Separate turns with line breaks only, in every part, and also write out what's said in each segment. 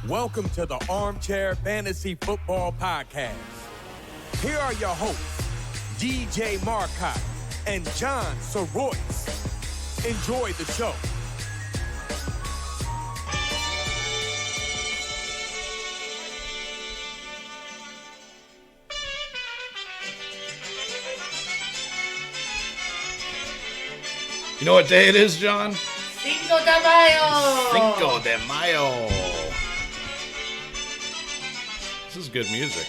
Welcome to the Armchair Fantasy Football Podcast. Here are your hosts, DJ Marcotte and John Soroyce. Enjoy the show.
You know what day it is, John?
Cinco de Mayo!
Cinco de Mayo. This is good music.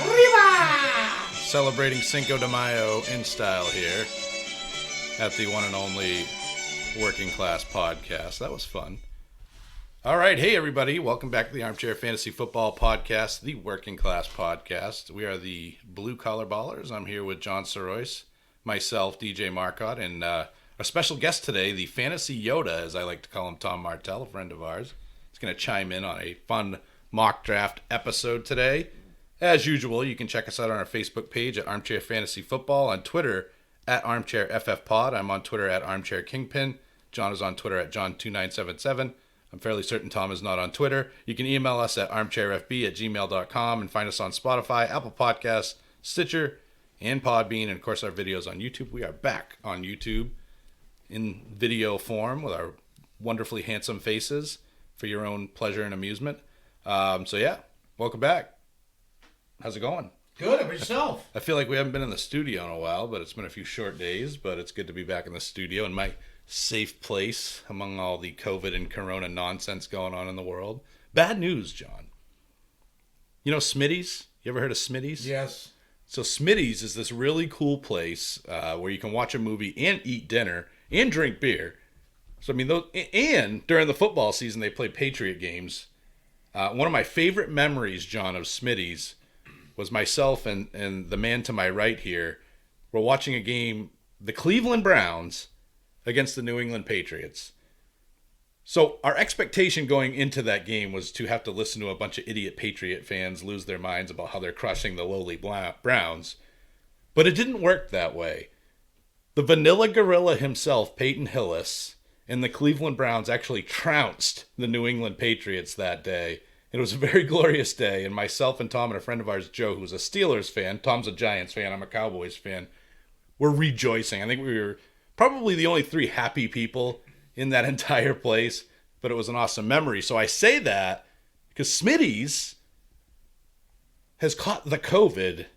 Arriba!
Celebrating Cinco de Mayo in style here at the one and only Working Class Podcast. That was fun. All right. Hey, everybody. Welcome back to the Armchair Fantasy Football Podcast, the Working Class Podcast. We are the Blue Collar Ballers. I'm here with John Soroyce, myself, DJ Marcotte, and a special guest today, the Fantasy Yoda, as I like to call him, Tom Martell, a friend of ours. He's going to chime in on a fun mock draft episode today. As usual, you can check us out on our Facebook page at Armchair Fantasy Football, on Twitter at Armchair FF Pod. I'm on Twitter at Armchair Kingpin. John is on Twitter at John2977. I'm fairly certain Tom is not on Twitter. You can email us at armchairfb@gmail.com and find us on Spotify, Apple Podcasts, Stitcher, and Podbean, and of course our videos on YouTube. We are back on YouTube in video form with our wonderfully handsome faces for your own pleasure and amusement. So yeah, welcome back. How's it going?
Good, how about yourself?
I feel like we haven't been in the studio in a while, but it's been a few short days, but it's good to be back in the studio in my safe place among all the COVID and Corona nonsense going on in the world. Bad news, John. You know Smitty's? You ever heard of Smitty's?
Yes.
So Smitty's is this really cool place where you can watch a movie and eat dinner and drink beer. So I mean, and during the football season, they play Patriot games. One of my favorite memories, John, of Smitty's was myself and the man to my right here. We're watching a game, the Cleveland Browns against the New England Patriots. So our expectation going into that game was to have to listen to a bunch of idiot Patriot fans lose their minds about how they're crushing the lowly Browns. But it didn't work that way. The vanilla gorilla himself, Peyton Hillis, and the Cleveland Browns actually trounced the New England Patriots that day. It was a very glorious day, and myself and Tom and a friend of ours, Joe, who's a Steelers fan, Tom's a Giants fan, I'm a Cowboys fan, we're rejoicing. I think we were probably the only three happy people in that entire place, but it was an awesome memory. So I say that because Smitty's has caught the COVID,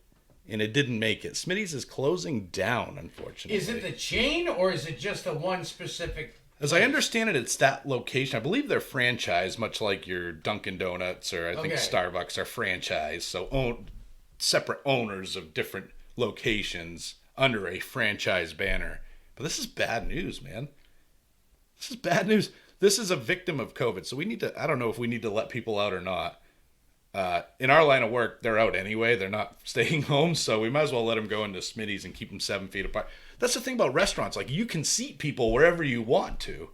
and it didn't make it. Smitty's is closing down, unfortunately.
Is it the chain, or is it just the one specific?
As I understand it, it's that location. I believe they're franchise, much like your Dunkin' Donuts or I think Starbucks are franchise. So separate owners of different locations under a franchise banner. But this is bad news, man. This is bad news. This is a victim of COVID. So we need to, I don't know if we need to let people out or not. In our line of work, they're out anyway. They're not staying home. So we might as well let them go into Smitty's and keep them 7 feet apart. That's the thing about restaurants. Like, you can seat people wherever you want to.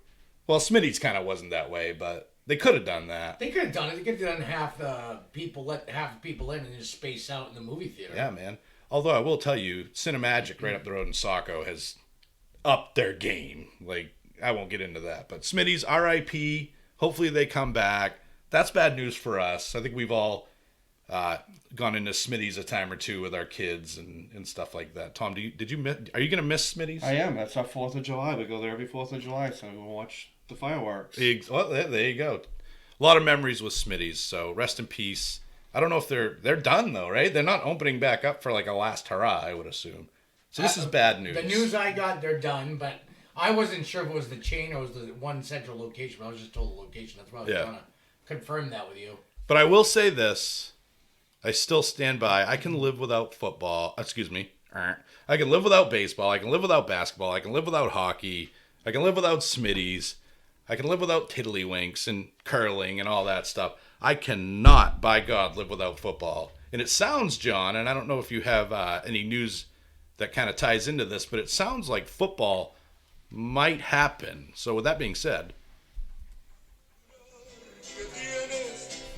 Well, Smitty's kind of wasn't that way, but they could have done that.
They could have done it. They could have done half the people, let half the people in and just space out in the movie theater.
Yeah, man. Although I will tell you, Cinemagic right up the road in Saco has upped their game. Like, I won't get into that. But Smitty's, RIP. Hopefully they come back. That's bad news for us. I think we've all gone into Smitty's a time or two with our kids and stuff like that. Tom, are you going to miss Smitty's?
I am. That's our 4th of July. We go there every 4th of July, so we'll watch the fireworks.
Well, there you go. A lot of memories with Smitty's, so rest in peace. I don't know if they're done, though, right? They're not opening back up for like a last hurrah, I would assume. So this is bad news.
The news I got, they're done, but I wasn't sure if it was the chain or was the one central location, but I was just told the location. That's why I was trying to confirm that with you.
But I will say this. I still stand by. I can live without football. Excuse me. I can live without baseball. I can live without basketball. I can live without hockey. I can live without Smitty's. I can live without tiddlywinks and curling and all that stuff. I cannot, by God, live without football. And it sounds, John, and I don't know if you have any news that kind of ties into this, but it sounds like football might happen. So with that being said,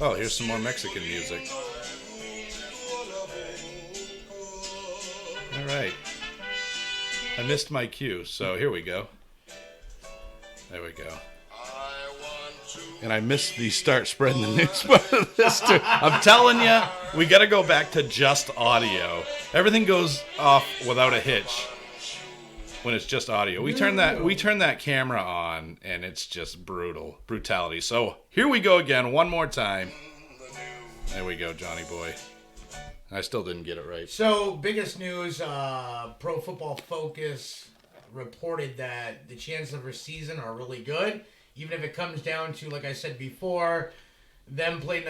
oh, here's some more Mexican music. All right. I missed my cue, so here we go. There we go. And I missed the start spreading the news part of this too. I'm telling you, we got to go back to just audio. Everything goes off without a hitch when it's just audio. We turn that camera on, and it's just brutality. So here we go again, one more time. There we go, Johnny boy. I still didn't get it right.
So, biggest news, Pro Football Focus reported that the chances of a season are really good. Even if it comes down to, like I said before, them playing,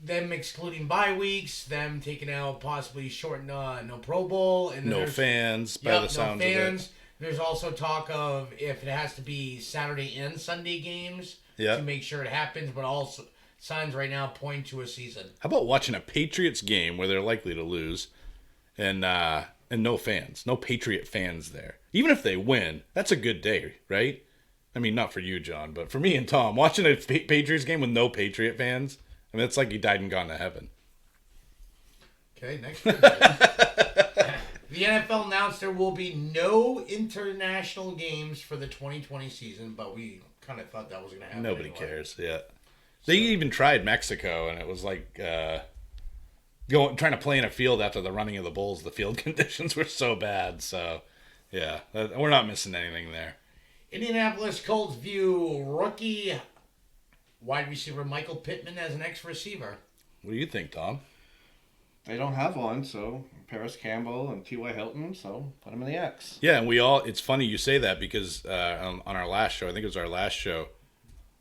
them excluding bye weeks, them taking out possibly short no Pro Bowl. And
no fans, by the sounds of it.
There's also talk of if it has to be Saturday and Sunday games to make sure it happens, but also signs right now point to a season.
How about watching a Patriots game where they're likely to lose and no fans, no Patriot fans there? Even if they win, that's a good day, right? I mean, not for you, John, but for me and Tom, watching a Patriots game with no Patriot fans, I mean, it's like you died and gone to heaven.
Okay, next one. The NFL announced there will be no international games for the 2020 season, but we kind of thought that was going to happen.
Nobody cares, yeah. They even tried Mexico, and it was like trying to play in a field after the running of the Bulls. The field conditions were so bad, so yeah, we're not missing anything there.
Indianapolis Colts view rookie wide receiver Michael Pittman as an ex-receiver.
What do you think, Tom?
They don't have one, so Paris Campbell and T.Y. Hilton, so put them in the X.
Yeah, and it's funny you say that because on our last show, I think it was our last show,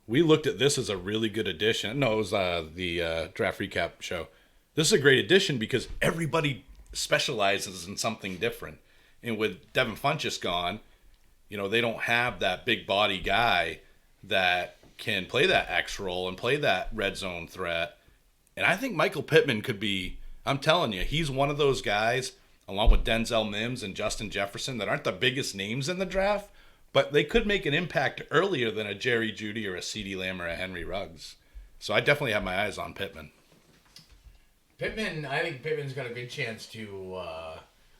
we looked at this as a really good addition. No, it was the draft recap show. This is a great addition because everybody specializes in something different. And with Devin Funchess gone, they don't have that big body guy that can play that X role and play that red zone threat. And I think Michael Pittman could be, I'm telling you, he's one of those guys, along with Denzel Mims and Justin Jefferson, that aren't the biggest names in the draft, but they could make an impact earlier than a Jerry Jeudy or a CeeDee Lamb or a Henry Ruggs. So I definitely have my eyes on Pittman.
I think Pittman's got a good chance to...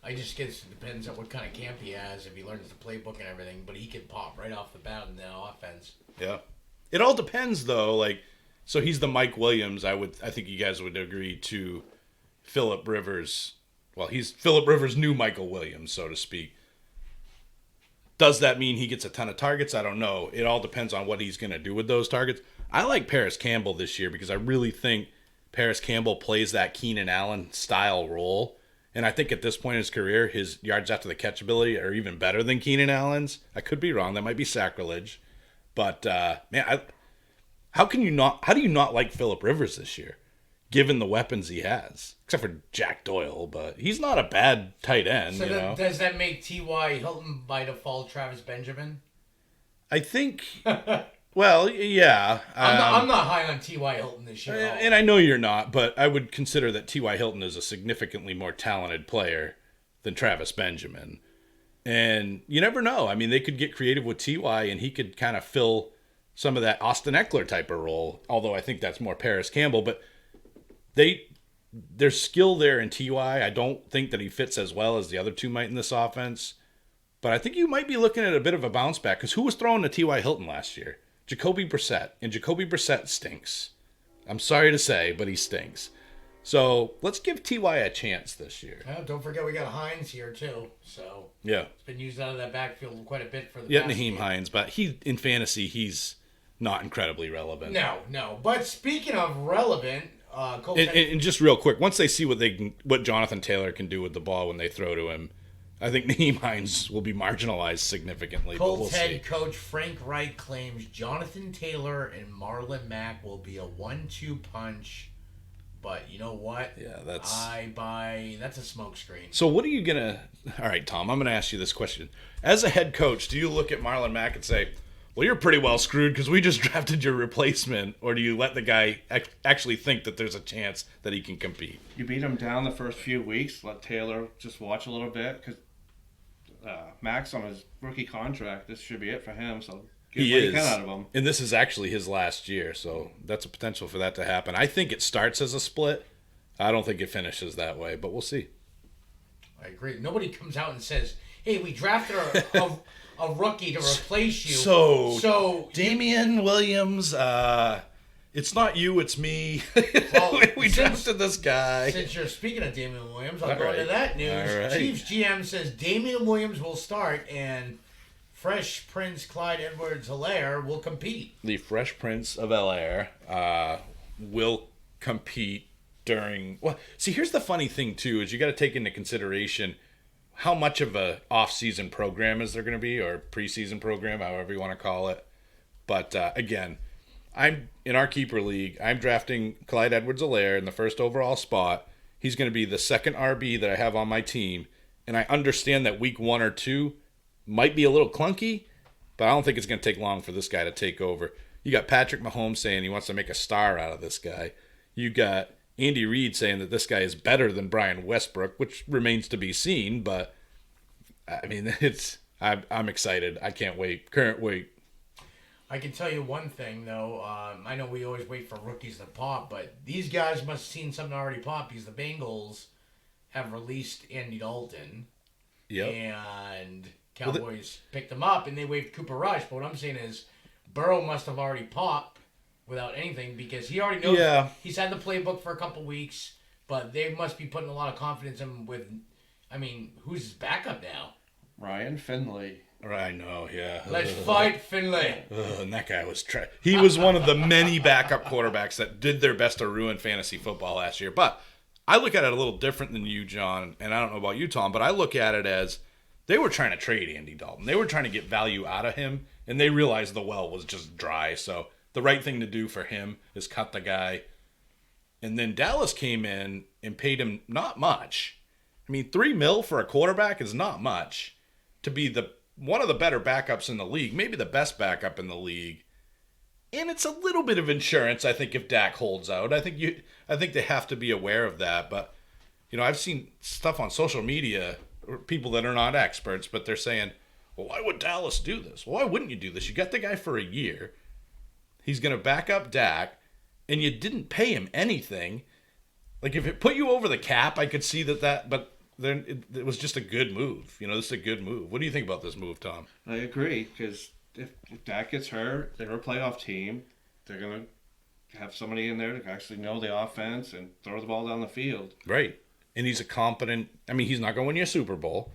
I just guess it depends on what kind of camp he has, if he learns the playbook and everything, but he could pop right off the bat in the offense.
Yeah. It all depends, though. So he's the Mike Williams, I think you guys would agree, to Phillip Rivers. Well, he's Phillip Rivers' new Michael Williams, so to speak. Does that mean he gets a ton of targets? I don't know. It all depends on what he's going to do with those targets. I like Paris Campbell this year because I really think Paris Campbell plays that Keenan Allen style role. And I think at this point in his career, his yards after the catch ability are even better than Keenan Allen's. I could be wrong. That might be sacrilege. But, man, how do you not like Phillip Rivers this year, given the weapons he has? Except for Jack Doyle, but he's not a bad tight end.
So does that make T.Y. Hilton by default Travis Benjamin?
I think... Well, yeah.
I'm not high on T.Y. Hilton this year.
And I know you're not, but I would consider that T.Y. Hilton is a significantly more talented player than Travis Benjamin. And you never know. I mean, they could get creative with T.Y. and he could kind of fill some of that Austin Eckler type of role, although I think that's more Paris Campbell. But there's skill there in T.Y. I don't think that he fits as well as the other two might in this offense. But I think you might be looking at a bit of a bounce back because who was throwing to T.Y. Hilton last year? Jacoby Brissett, and Jacoby Brissett stinks. I'm sorry to say, but he stinks. So let's give T.Y. a chance this year.
Well, don't forget we got Hines here too. So
yeah,
it's been used out of that backfield quite a bit for the
past Naheem Hines, but in fantasy he's not incredibly relevant.
No. But speaking of relevant,
and just real quick, once they see what Jonathan Taylor can do with the ball when they throw to him, I think Naheem Hines will be marginalized significantly.
Colts head coach Frank Reich claims Jonathan Taylor and Marlon Mack will be a 1-2 punch. But you know what?
Yeah, that's
a smokescreen.
So what are you gonna? All right, Tom, I'm gonna ask you this question. As a head coach, do you look at Marlon Mack and say, "Well, you're pretty well screwed because we just drafted your replacement," or do you let the guy actually think that there's a chance that he can compete?
You beat him down the first few weeks. Let Taylor just watch a little bit because Max on his rookie contract. This should be it for him. So get what you can out of him.
And this is actually his last year, so that's a potential for that to happen. I think it starts as a split. I don't think it finishes that way, but we'll see.
I agree. Nobody comes out and says, "Hey, we drafted a rookie to replace you.
So Damian Williams, it's not you, it's me. Well, we drafted this guy.
Since you're speaking of Damian Williams, I'll go into that news. Chiefs GM says Damian Williams will start and Fresh Prince Clyde Edwards-Helaire will compete.
The Fresh Prince of Bel-Air will compete during... Well, see, here's the funny thing, too, is you got to take into consideration how much of a off-season program is there going to be, or preseason program, however you want to call it. But, again, I'm in our keeper league, I'm drafting Clyde Edwards-Helaire in the first overall spot. He's going to be the second RB that I have on my team. And I understand that week 1 or 2 might be a little clunky, but I don't think it's going to take long for this guy to take over. You got Patrick Mahomes saying he wants to make a star out of this guy. You got Andy Reid saying that this guy is better than Brian Westbrook, which remains to be seen, but I mean, I'm excited. I can't wait. Can't wait.
I can tell you one thing, though. I know we always wait for rookies to pop, but these guys must have seen something already pop because the Bengals have released Andy Dalton.
Yep.
And Cowboys picked him up, and they waived Cooper Rush. But what I'm saying is Burrow must have already popped without anything because he already knows he's had the playbook for a couple weeks, but they must be putting a lot of confidence in him with, I mean, who's his backup now?
Ryan Finley.
I know, yeah.
Let's fight Finley.
And that guy was he was one of the many backup quarterbacks that did their best to ruin fantasy football last year. But I look at it a little different than you, John, and I don't know about you, Tom, but I look at it as they were trying to trade Andy Dalton. They were trying to get value out of him, and they realized the well was just dry. So the right thing to do for him is cut the guy. And then Dallas came in and paid him not much. I mean, $3 million for a quarterback is not much to be one of the better backups in the league, maybe the best backup in the league. And it's a little bit of insurance, I think, if Dak holds out. I think they have to be aware of that. But, you know, I've seen stuff on social media, or people that are not experts, but they're saying, well, why would Dallas do this? Well, why wouldn't you do this? You got the guy for a year. He's going to back up Dak, and you didn't pay him anything. Like, if it put you over the cap, I could see that, but then it was just a good move. You know, this is a good move. What do you think about this move, Tom?
I agree, because if Dak gets hurt, they're a playoff team. They're going to have somebody in there to actually know the offense and throw the ball down the field.
Right. And he's a competent, I mean, he's not going to win you a Super Bowl,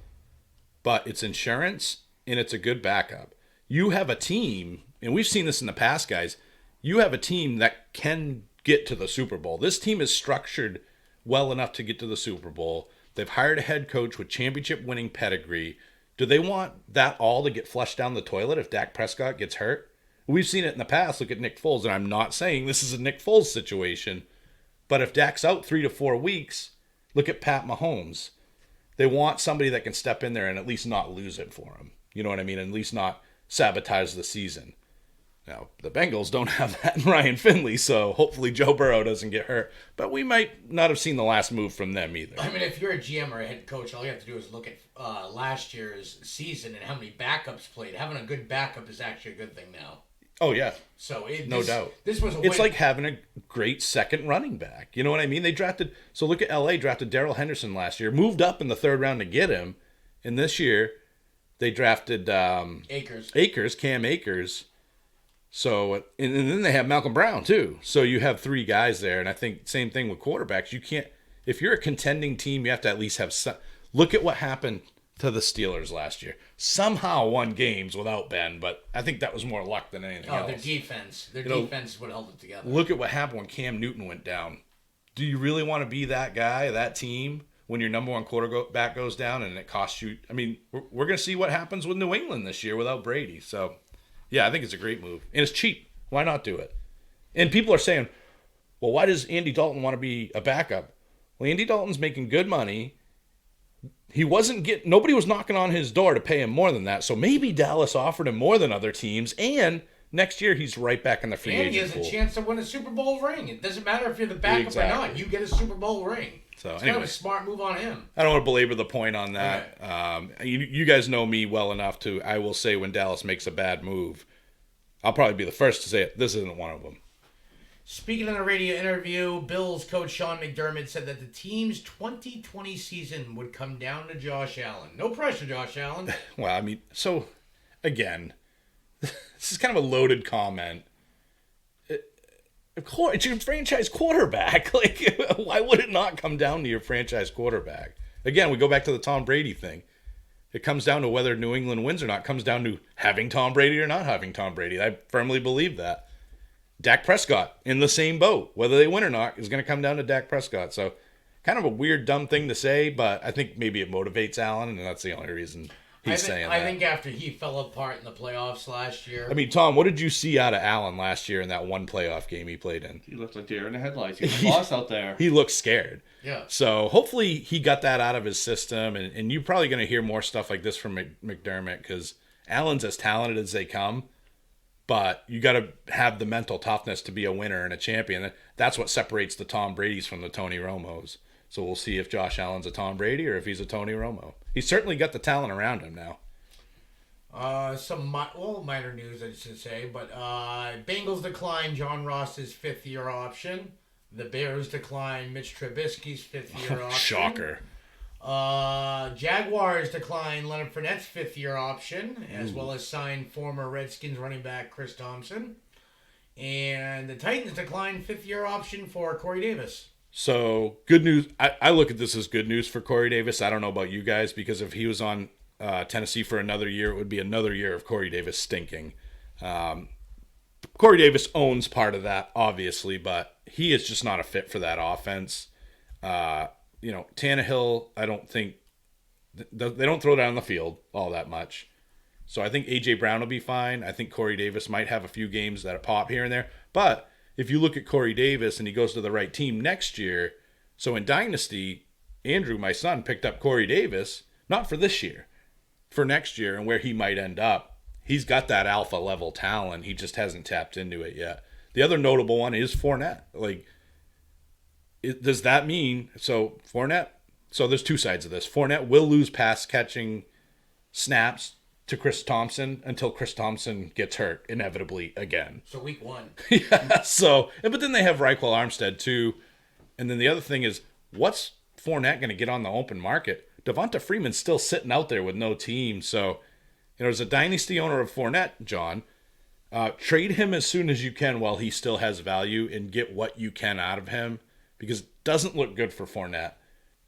but it's insurance and it's a good backup. You have a team, and we've seen this in the past, guys, you have a team that can get to the Super Bowl. This team is structured well enough to get to the Super Bowl. They've hired a head coach with championship-winning pedigree. Do they want that all to get flushed down the toilet if Dak Prescott gets hurt? We've seen it in the past. Look at Nick Foles, and I'm not saying this is a Nick Foles situation, but if Dak's out 3 to 4 weeks, look at Pat Mahomes. They want somebody that can step in there and at least not lose it for him. You know what I mean? At least not sabotage the season. Now, the Bengals don't have that in Ryan Finley, so hopefully Joe Burrow doesn't get hurt. But we might not have seen the last move from them either.
I mean, if you're a GM or a head coach, all you have to do is look at last year's season and how many backups played. Having a good backup is actually a good thing now.
Oh, yeah.
So
no doubt.
This was
it's like having a great second running back. You know what I mean? They drafted, so look at LA drafted Darrell Henderson last year, moved up in the third round to get him. And this year, they drafted Cam Akers. So, and then they have Malcolm Brown too. So you have 3 guys there. And I think same thing with quarterbacks. You can't, if you're a contending team, you have to at least have some, look at what happened to the Steelers last year. Somehow won games without Ben, but I think that was more luck than anything else.
Their defense. Their defense is what held it together.
Look at what happened when Cam Newton went down. Do you really want to be that guy, that team, when your number one quarterback goes down and it costs you? I mean, we're going to see what happens with New England this year without Brady. So, yeah, I think it's a great move. And it's cheap. Why not do it? And people are saying, well, why does Andy Dalton want to be a backup? Well, Andy Dalton's making good money. Nobody was knocking on his door to pay him more than that. So maybe Dallas offered him more than other teams. And next year, he's right back in the free agent pool.
And he has a chance to win a Super Bowl ring. It doesn't matter if you're the backup or not. You get a Super Bowl ring. So it's kind of a smart move on him.
I don't want to belabor the point on that. Right. You guys know me well enough to, I will say when Dallas makes a bad move, I'll probably be the first to say it. This isn't one of them.
Speaking in a radio interview, Bills coach Sean McDermott said that the team's 2020 season would come down to Josh Allen. No pressure, Josh Allen.
Well, I mean, so again, this is kind of a loaded comment. It's your franchise quarterback. Like, why would it not come down to your franchise quarterback? Again, we go back to the Tom Brady thing. It comes down to whether New England wins or not. It comes down to having Tom Brady or not having Tom Brady. I firmly believe that. Dak Prescott in the same boat. Whether they win or not is going to come down to Dak Prescott. So, kind of a weird, dumb thing to say, but I think maybe it motivates Allen, and that's the only reason he's saying that.
I think after he fell apart in the playoffs last year.
I mean, Tom, what did you see out of Allen last year in that one playoff game he played in?
He looked like deer in the headlights. He was lost out there.
He looked scared.
Yeah.
So hopefully he got that out of his system, and you're probably going to hear more stuff like this from McDermott because Allen's as talented as they come, but you got to have the mental toughness to be a winner and a champion. That's what separates the Tom Bradys from the Tony Romos. So we'll see if Josh Allen's a Tom Brady or if he's a Tony Romo. He's certainly got the talent around him now.
Some minor news, I should say, but Bengals decline John Ross's fifth-year option. The Bears decline Mitch Trubisky's fifth-year option.
Shocker.
Jaguars decline Leonard Fournette's fifth-year option, as well as sign former Redskins running back Chris Thompson. And the Titans decline fifth-year option for Corey Davis.
So, good news. I look at this as good news for Corey Davis. I don't know about you guys, because if he was on Tennessee for another year, it would be another year of Corey Davis stinking. Corey Davis owns part of that, obviously, but he is just not a fit for that offense. Tannehill, I don't think they don't throw down the field all that much. So I think A.J. Brown will be fine. I think Corey Davis might have a few games that pop here and there. But if you look at Corey Davis and he goes to the right team next year, so in Dynasty, Andrew, my son, picked up Corey Davis, not for this year, for next year and where he might end up. He's got that alpha level talent. He just hasn't tapped into it yet. The other notable one is Fournette. Does that mean, so Fournette, so there's two sides of this. Fournette will lose pass catching snaps to Chris Thompson until Chris Thompson gets hurt, inevitably, again.
So week one.
Yeah, but then they have Reichel Armstead, too. And then the other thing is, what's Fournette going to get on the open market? Devonta Freeman's still sitting out there with no team. So, as a dynasty owner of Fournette, John, trade him as soon as you can while he still has value and get what you can out of him, because it doesn't look good for Fournette.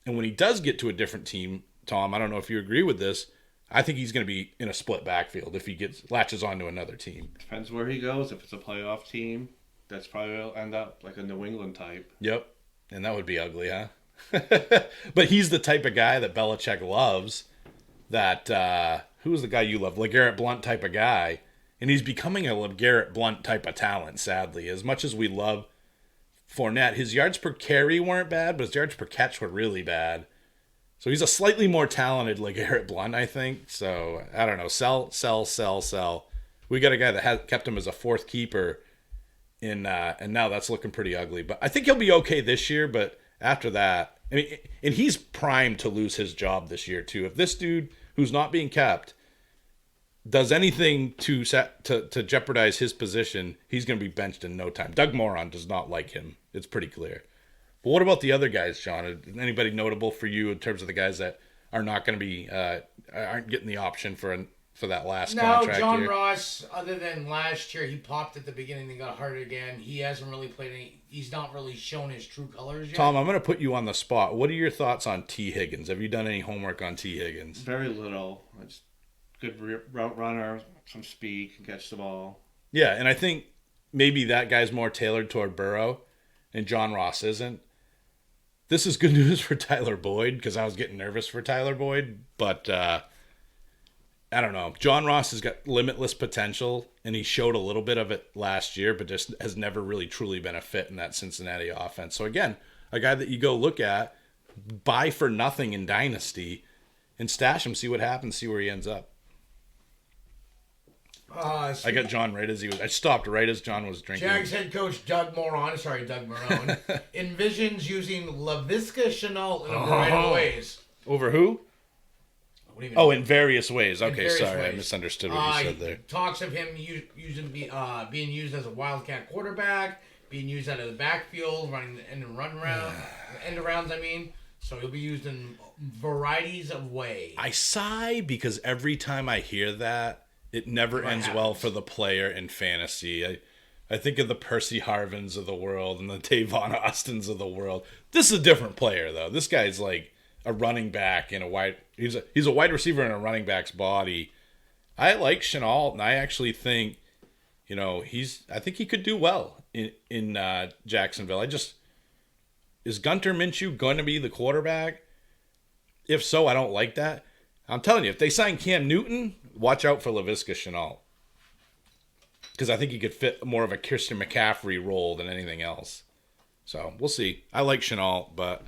And when he does get to a different team, Tom, I don't know if you agree with this, I think he's going to be in a split backfield if he latches onto another team.
Depends where he goes. If it's a playoff team, that's probably will end up like a New England type.
Yep. And that would be ugly, huh? But he's the type of guy that Belichick loves. That, who's the guy you love? LeGarrette Blount type of guy. And he's becoming a LeGarrette Blount type of talent, sadly. As much as we love Fournette, his yards per carry weren't bad, but his yards per catch were really bad. So he's a slightly more talented LeGarrette Blount, I think. So, I don't know. Sell. We got a guy that kept him as a fourth keeper, and now that's looking pretty ugly. But I think he'll be okay this year, but after that, I mean, and he's primed to lose his job this year, too. If this dude, who's not being kept, does anything to jeopardize his position, he's going to be benched in no time. Doug Moron does not like him. It's pretty clear. But what about the other guys, John? Anybody notable for you in terms of the guys that are not going to be aren't getting the option for that last contract?
No, John
year?
Ross. Other than last year, he popped at the beginning and got hurt again. He hasn't really played any. He's not really shown his true colors yet.
Tom, I'm going to put you on the spot. What are your thoughts on T. Higgins? Have you done any homework on T. Higgins?
Very little. It's good route runner, some speed, can catch the ball.
Yeah, and I think maybe that guy's more tailored toward Burrow, and John Ross isn't. This is good news for Tyler Boyd, because I was getting nervous for Tyler Boyd, but I don't know. John Ross has got limitless potential, and he showed a little bit of it last year, but just has never really truly been a fit in that Cincinnati offense. So again, a guy that you go look at, buy for nothing in Dynasty, and stash him, see what happens, see where he ends up. I got John right as I stopped right as John was drinking.
Jags head coach Doug Marrone envisions using LaVisca Chenault in a variety of ways.
Over who?
What do you mean?
Oh, in various ways. Okay,
various
sorry,
ways.
I misunderstood what you said there.
Talks of him being used as a wildcat quarterback, being used out of the backfield, running the end arounds. I mean, so he'll be used in varieties of ways.
I sigh because every time I hear that, it never ends well for the player in fantasy. I think of the Percy Harvins of the world and the Tavon Austins of the world. This is a different player, though. This guy's like a running back in a wide. He's a wide receiver in a running back's body. I like Chenault, and I actually think, I think he could do well in Jacksonville. Is Gunter Minshew going to be the quarterback? If so, I don't like that. I'm telling you, if they sign Cam Newton, watch out for Laviska Shenault. Because I think he could fit more of a Christian McCaffrey role than anything else. So, we'll see. I like Shenault, but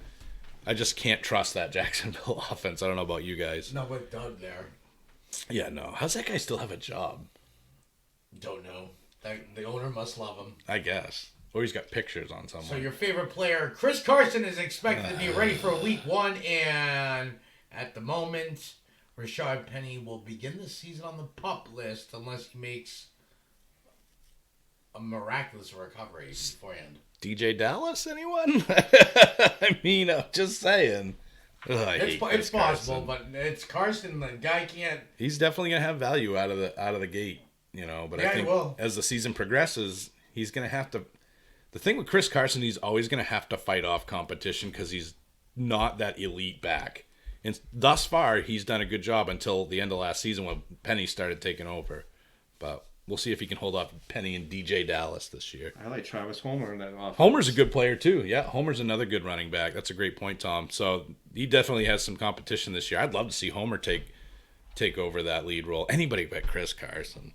I just can't trust that Jacksonville offense. I don't know about you guys.
Not with Doug there.
Yeah, no. How's that guy still have a job?
Don't know. The owner must love him.
I guess. Or he's got pictures on somewhere.
So your favorite player, Chris Carson, is expected to be ready for week 1, and at the moment, Rashad Penny will begin the season on the PUP list unless he makes a miraculous recovery beforehand.
DJ Dallas, anyone? I mean, I'm just saying. Ugh,
it's possible, but it's Carson. The guy can't.
He's definitely gonna have value out of the gate, But I think as the season progresses, he's gonna have to. The thing with Chris Carson, he's always gonna have to fight off competition because he's not that elite back. And thus far, he's done a good job until the end of last season when Penny started taking over. But we'll see if he can hold off Penny and DJ Dallas this year.
I like Travis Homer in that offense.
Homer's a good player, too. Yeah, Homer's another good running back. That's a great point, Tom. So he definitely has some competition this year. I'd love to see Homer take over that lead role. Anybody but Chris Carson.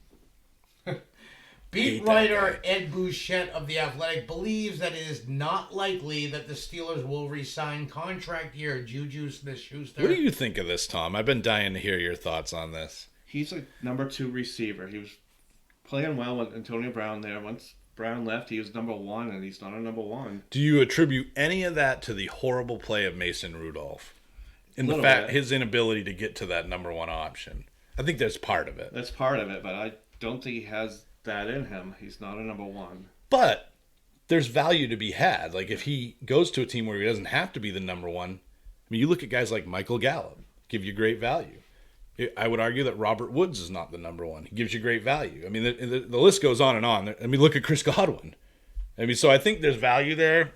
Beat writer Ed Bouchette of The Athletic believes that it is not likely that the Steelers will re-sign contract year Juju Smith-Schuster.
What do you think of this, Tom? I've been dying to hear your thoughts on this.
He's a number 2 receiver. He was playing well with Antonio Brown there. Once Brown left, he was number 1, and he's not a number 1.
Do you attribute any of that to the horrible play of Mason Rudolph? And the fact his inability to get to that number 1 option? I think that's part of it.
That's part of it, but I don't think he has that in him. He's not a number 1.
But there's value to be had. Like if he goes to a team where he doesn't have to be the number 1. I mean, you look at guys like Michael Gallup, give you great value. I would argue that Robert Woods is not the number 1. He gives you great value. I mean, the list goes on and on. I mean, look at Chris Godwin. I mean, so I think there's value there.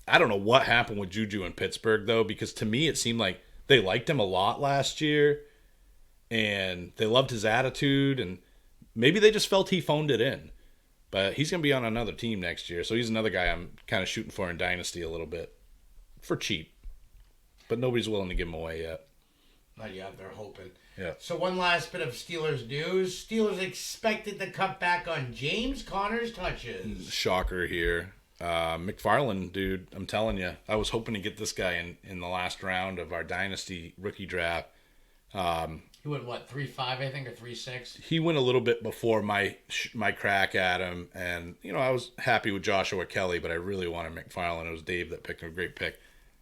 I don't know what happened with Juju in Pittsburgh, though, because to me it seemed like they liked him a lot last year, and they loved his attitude, and maybe they just felt he phoned it in. But he's going to be on another team next year, so he's another guy I'm kind of shooting for in Dynasty a little bit. For cheap. But nobody's willing to give him away yet.
Not yet, they're hoping.
Yeah.
So one last bit of Steelers news. Steelers expected to cut back on James Conner's touches.
Shocker here. McFarland, dude, I'm telling you. I was hoping to get this guy in the last round of our Dynasty rookie draft.
He went, 3.5, I think, or 3.6?
He went a little bit before my crack at him. And, I was happy with Joshua Kelly, but I really wanted McFarland. It was Dave that picked him. A great pick.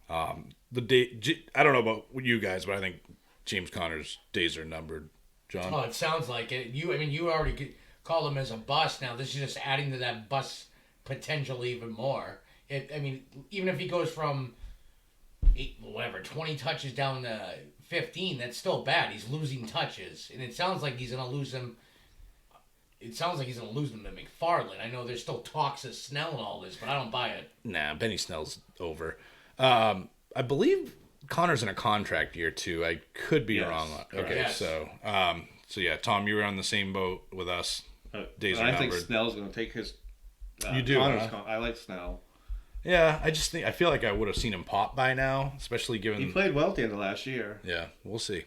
I don't know about you guys, but I think James Conner's days are numbered. John?
Oh, it sounds like it. You already called him as a bust. Now this is just adding to that bust potential even more. Even if he goes from 20 touches down to 15, that's still bad. He's losing touches, and it sounds like he's going to lose them. It sounds like he's going to lose them to McFarland. I know there's still talks of Snell and all this, but I don't buy it.
Nah, Benny Snell's over. I believe Connor's in a contract year too. I could be wrong. Okay,
yes.
so yeah, Tom, you were on the same boat with us. Days are
I
numbered.
think Snell's going to take his.
You do,
Connor's
huh?
I like Snell.
Yeah, I feel like I would have seen him pop by now, especially given
he played well at the end of last year.
Yeah, we'll see.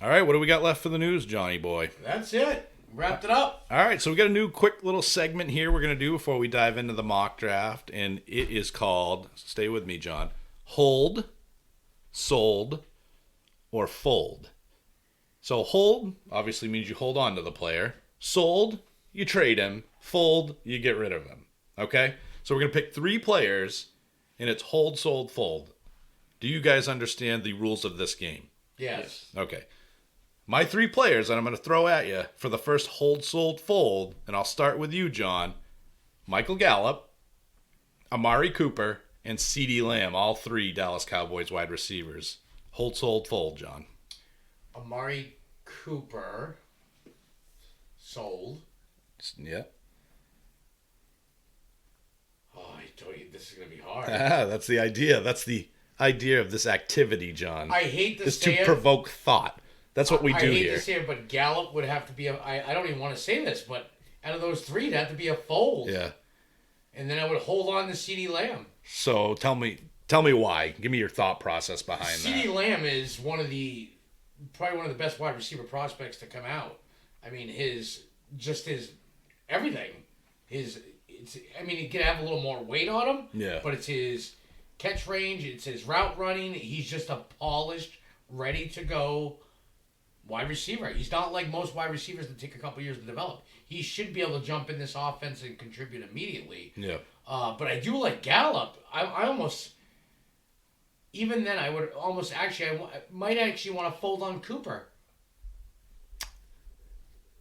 All right, what do we got left for the news, Johnny boy?
That's it. Wrapped it up.
All right, so we got a new quick little segment here we're going to do before we dive into the mock draft, and it is called, stay with me, John, Hold, Sold, or Fold. So hold obviously means you hold on to the player. Sold, you trade him. Fold, you get rid of him. Okay? So we're going to pick 3 players, and it's hold, sold, fold. Do you guys understand the rules of this game?
Yes.
Okay. My 3 players that I'm going to throw at you for the first hold, sold, fold, and I'll start with you, John. Michael Gallup, Amari Cooper, and CeeDee Lamb, all 3 Dallas Cowboys wide receivers. Hold, sold, fold, John.
Amari Cooper. sold.
Yeah.
Oh, I told you this is gonna be hard.
That's the idea. That's the idea of this activity, John.
I hate to
is
say
to
it.
provoke thought. That's what we do
I hate
here.
to say it, but Gallup would have to be I don't even want to say this, but out of those three, it'd have to be a fold.
Yeah.
And then I would hold on to CeeDee Lamb.
So tell me why. Give me your thought process behind that.
CeeDee Lamb is probably one of the best wide receiver prospects to come out. I mean, his everything. He could have a little more weight on him.
Yeah.
But it's his catch range. It's his route running. He's just a polished, ready to go wide receiver. He's not like most wide receivers that take a couple years to develop. He should be able to jump in this offense and contribute immediately.
Yeah.
But I do like Gallup. I almost, even then, I would almost I might actually want to fold on Cooper.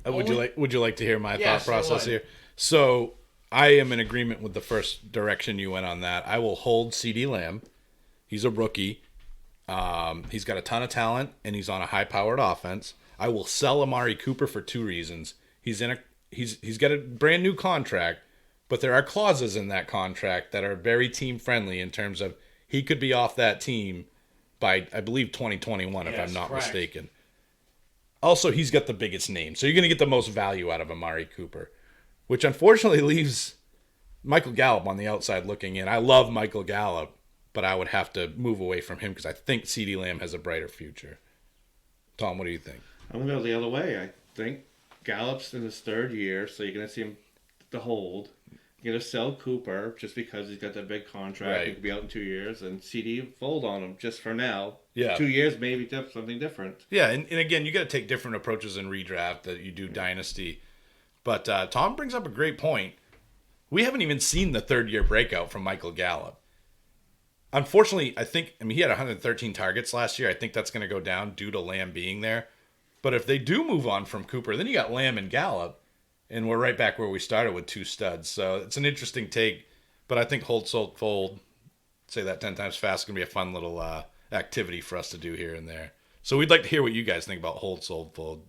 Would you like to hear my
Yes,
thought process
I would.
here? So I am in agreement with the first direction you went on that. I will hold CeeDee Lamb. He's a rookie. He's got a ton of talent, and he's on a high-powered offense. I will sell Amari Cooper for two reasons. He's got a brand new contract, but there are clauses in that contract that are very team-friendly in terms of he could be off that team by, I believe, 2021, if
Yes,
I'm not
correct.
mistaken. Also, he's got the biggest name, so you're going to get the most value out of Amari Cooper, which unfortunately leaves Michael Gallup on the outside looking in. I love Michael Gallup, but I would have to move away from him because I think CeeDee Lamb has a brighter future. Tom, what do you think?
I'm going to go the other way. I think Gallup's in his third year, so you're going to see him to hold. You're going to sell Cooper just because he's got that big contract.
Right.
He could be out in 2 years, and CD fold on him just for now.
Yeah.
2 years, maybe something different.
Yeah, and again, you got to take different approaches in redraft that you do dynasty. But Tom brings up a great point. We haven't even seen the third-year breakout from Michael Gallup. Unfortunately, he had 113 targets last year. I think that's going to go down due to Lamb being there. But if they do move on from Cooper, then you got Lamb and Gallup, and we're right back where we started with two studs. So it's an interesting take, but I think hold, sold, fold, say that 10 times fast, is going to be a fun little activity for us to do here and there. So we'd like to hear what you guys think about hold, sold, fold.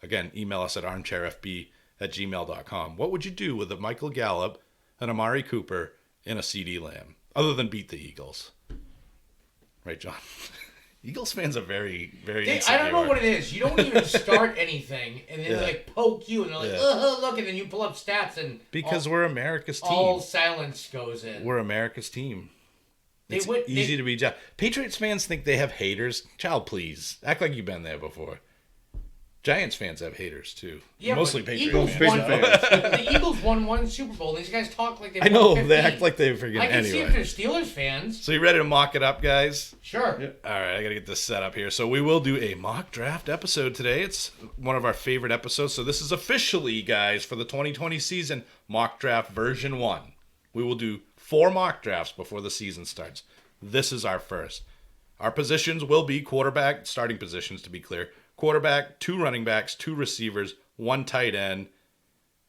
Again, email us at armchairfb@gmail.com. What would you do with a Michael Gallup, an Amari Cooper, and a CeeDee Lamb, other than beat the Eagles? Right, John? Eagles fans are very, very insecure.
I don't know what it is. You don't even start anything, and then they like poke you, and they're like, "Oh, look!" And then you pull up stats, and
because we're America's team.
All silence goes in.
We're America's team. It's
to
be. Patriots fans think they have haters. Child, please act like you've been there before. Giants fans have haters too.
Yeah,
Mostly
but
Patriots
Eagles
fans.
The Eagles won one Super Bowl. These guys talk like they.
I know,
won 15.
they act like they forget
I can
anyway.
see if they're Steelers fans.
So you ready to mock it up, guys?
Sure.
Yep.
All right, I got to get this set up here. So we will do a mock draft episode today. It's one of our favorite episodes. So this is officially, guys, for the 2020 season, mock draft version 1. We will do 4 mock drafts before the season starts. This is our first. Our positions will be quarterback, starting positions to be clear. Quarterback, 2 running backs, 2 receivers, 1 tight end,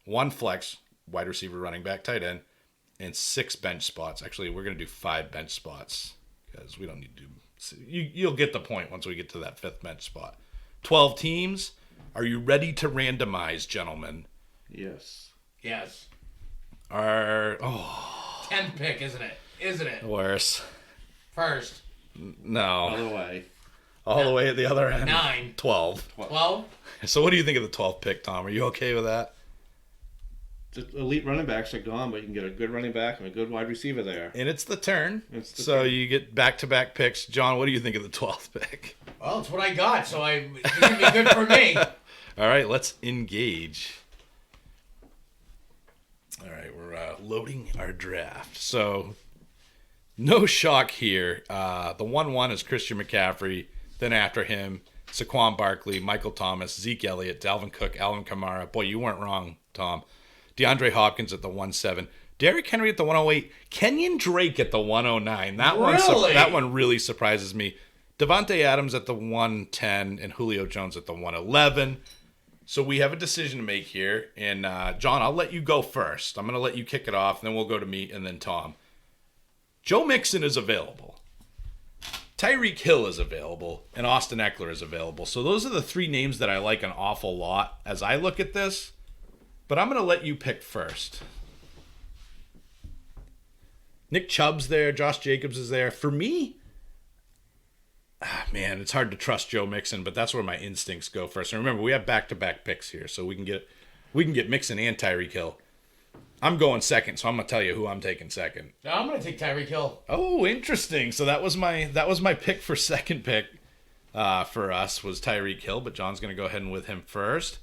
1 flex, wide receiver, running back, tight end, and 6 bench spots. Actually, we're going to do 5 bench spots because we don't need to do... You'll get the point once we get to that 5th bench spot. 12 teams. Are you ready to randomize, gentlemen?
Yes.
Yes.
10th
pick, isn't it? Isn't it?
Worse.
First.
No.
Other way.
All the way at the other end.
9.
12.
12?
So what do you think of the 12th pick, Tom? Are you okay with that?
The elite running backs are gone, but you can get a good running back and a good wide receiver there.
And it's the turn.
turn.
You get back-to-back picks. John, what do you think of the 12th pick?
Well, it's what I got, so it's going to be good for me.
All right, let's engage. All right, we're loading our draft. So, no shock here. The 1-1 is Christian McCaffrey. Then after him, Saquon Barkley, Michael Thomas, Zeke Elliott, Dalvin Cook, Alvin Kamara. Boy, you weren't wrong, Tom. DeAndre Hopkins at the 1-7. Derrick Henry at the 108. Kenyon Drake at the 109. That one really surprises me. Devontae Adams at the 110 and Julio Jones at the 111. So we have a decision to make here. And, John, I'll let you go first. I'm going to let you kick it off, and then we'll go to me and then Tom. Joe Mixon is available. Tyreek Hill is available. And Austin Eckler is available. So those are the 3 names that I like an awful lot as I look at this. but I'm going to let you pick first. Nick Chubb's there. Josh Jacobs is there. For me, man, it's hard to trust Joe Mixon, but that's where my instincts go first. And remember, we have back-to-back picks here, so we can get Mixon and Tyreek Hill. I'm going second, so I'm going to tell you who I'm taking second.
No, I'm going to take Tyreek Hill.
Oh, interesting. So that was my pick for second pick for us was Tyreek Hill, but John's going to go ahead and with him first.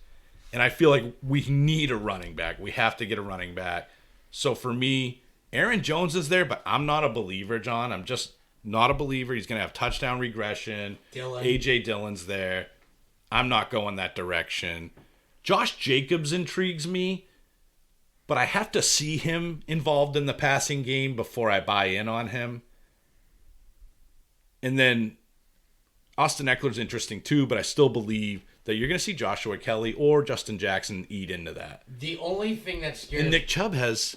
And I feel like we need a running back. We have to get a running back. So for me, Aaron Jones is there, but I'm not a believer, John. I'm just not a believer. He's going to have touchdown regression. A.J. Dillon's there. I'm not going that direction. Josh Jacobs intrigues me, but I have to see him involved in the passing game before I buy in on him. And then Austin Eckler's interesting too, but I still believe that you're going to see Joshua Kelly or Justin Jackson eat into that.
The only thing that scares
And Nick Chubb has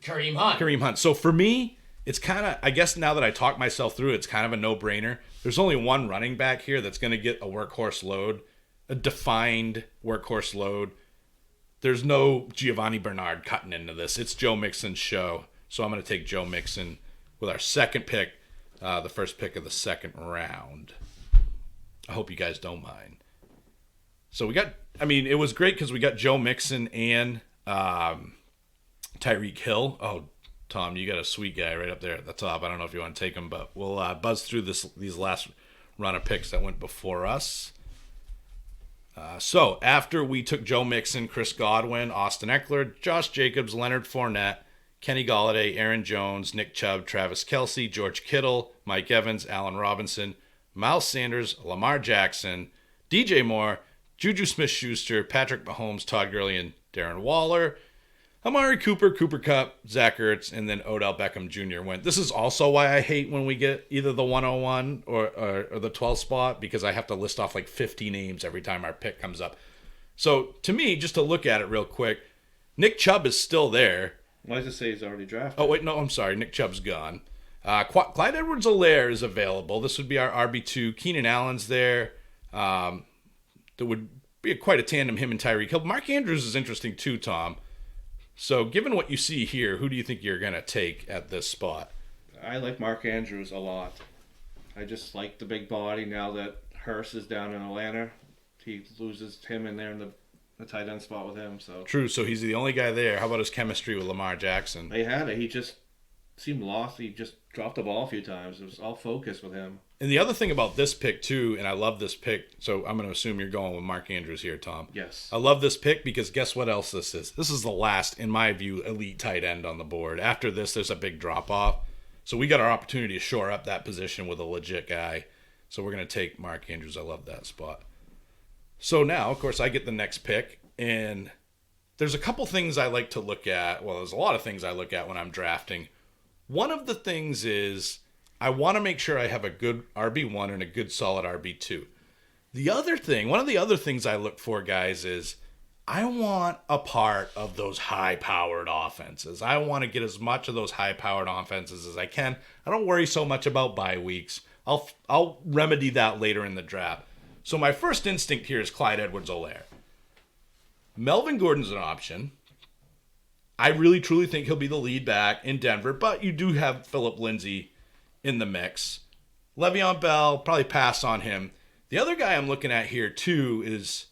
Kareem Hunt.
So for me, it's kind of, I guess now that I talk myself through, it's kind of a no-brainer. There's only one running back here that's going to get a workhorse load, a defined workhorse load. There's no Giovanni Bernard cutting into this. It's Joe Mixon's show. So I'm going to take Joe Mixon with our second pick, the first pick of the second round. I hope you guys don't mind. So it was great because we got Joe Mixon and Tyreek Hill. Oh, Tom, you got a sweet guy right up there at the top. I don't know if you want to take him, but we'll buzz through these last run of picks that went before us. So after we took Joe Mixon, Chris Godwin, Austin Eckler, Josh Jacobs, Leonard Fournette, Kenny Golladay, Aaron Jones, Nick Chubb, Travis Kelce, George Kittle, Mike Evans, Allen Robinson, Miles Sanders, Lamar Jackson, DJ Moore, Juju Smith-Schuster, Patrick Mahomes, Todd Gurley, and Darren Waller, Amari Cooper, Cooper Kupp, Zach Ertz, and then Odell Beckham Jr. went. This is also why I hate when we get either the 101 or the 12 spot, because I have to list off like 50 names every time our pick comes up. So to me, just to look at it real quick, Nick Chubb is still there.
Why does it say he's already drafted?
Oh, wait, no, I'm sorry. Nick Chubb's gone. Clyde Edwards-Helaire is available. This would be our RB2. Keenan Allen's there. There would be quite a tandem, him and Tyreek Hill. Mark Andrews is interesting too, Tom. So given what you see here, who do you think you're going to take at this spot?
I like Mark Andrews a lot. I just like the big body now that Hurst is down in Atlanta. He loses him in there in the tight end spot with him. So
true. So he's the only guy there. How about his chemistry with Lamar Jackson?
They had it. He just seemed lost. He just dropped the ball a few times. It was all focus with him. And
the other thing about this pick too, and I love this pick, so I'm going to assume you're going with Mark Andrews here, Tom.
Yes.
I love this pick because guess what else this is? This is the last, in my view, elite tight end on the board. After this, there's a big drop-off. So we got our opportunity to shore up that position with a legit guy. So we're going to take Mark Andrews. I love that spot. So now, of course, I get the next pick, and there's a couple things I like to look at. Well, there's a lot of things I look at when I'm drafting. One of the things is I want to make sure I have a good RB1 and a good solid RB2. The other thing, one of the other things I look for, guys, is I want a part of those high-powered offenses. I want to get as much of those high-powered offenses as I can. I don't worry so much about bye weeks. I'll remedy that later in the draft. So my first instinct here is Clyde Edwards-Helaire. Melvin Gordon's an option. I really, truly think he'll be the lead back in Denver, but you do have Phillip Lindsay in the mix. Le'Veon Bell, probably pass on him. The other guy I'm looking at here, too, is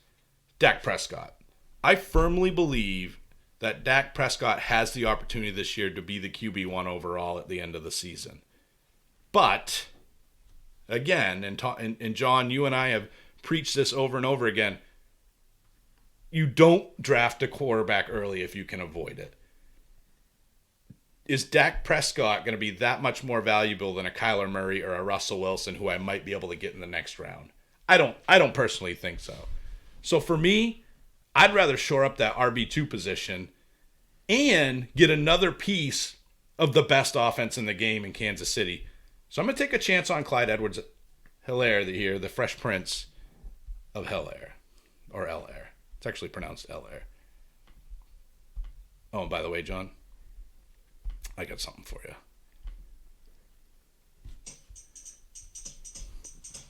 Dak Prescott. I firmly believe that Dak Prescott has the opportunity this year to be the QB1 overall at the end of the season. But, again, and John, you and I have preached this over and over again, you don't draft a quarterback early if you can avoid it. Is Dak Prescott going to be that much more valuable than a Kyler Murray or a Russell Wilson who I might be able to get in the next round? I don't personally think so. So for me, I'd rather shore up that RB2 position and get another piece of the best offense in the game in Kansas City. So I'm going to take a chance on Clyde Edwards-Helaire here, the Fresh Prince of Helaire, or El-Air. It's actually pronounced El-Air. Oh, and by the way, John, I got something for you.